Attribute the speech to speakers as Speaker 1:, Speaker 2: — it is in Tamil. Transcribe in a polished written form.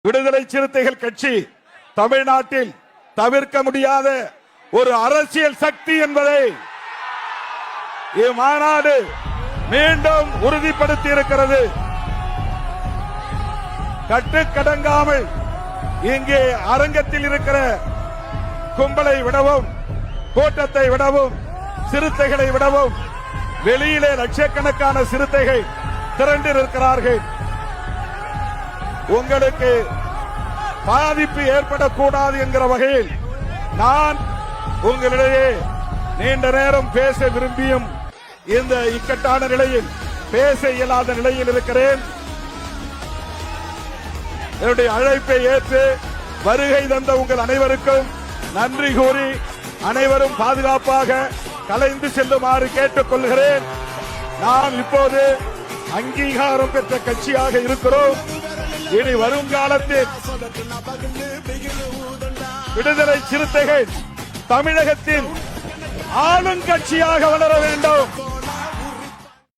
Speaker 1: விடுதலை சிறுத்தைகள் கட்சி தமிழ்நாட்டில் தவிர்க்க முடியாத ஒரு அரசியல் சக்தி என்பதை இம்மாநாடு மீண்டும் உறுதிப்படுத்தி இருக்கிறது. கட்டுக்கடங்காமல் இங்கே அரங்கத்தில் இருக்கிற கும்பலை விடவும், கூட்டத்தை விடவும், சிறுத்தைகளை விடவும் வெளியிலே லட்சக்கணக்கான சிறுத்தைகள் திரண்டிருக்கிறார்கள். உங்களுக்கு பாதிப்பு ஏற்படக்கூடாது என்கிற வகையில் நான் உங்களிடையே நீண்ட நேரம் பேச விரும்பியும் இந்த இக்கட்டான நிலையில் பேச இயலாத நிலையில் இருக்கிறேன். என்னுடைய அழைப்பை ஏற்று வருகை தந்த உங்கள் அனைவருக்கும் நன்றி கூறி அனைவரும் பாதுகாப்பாக கலைந்து செல்லுமாறு கேட்டுக் கொள்கிறேன். நாம் இப்போது அங்கீகாரம் பெற்ற கட்சியாக இருக்கிறோம். இனி வருங்காலத்தில் விடுதலை சிறுத்தைகள் தமிழகத்தில் ஆளுங்கட்சியாக வளர வேண்டும்.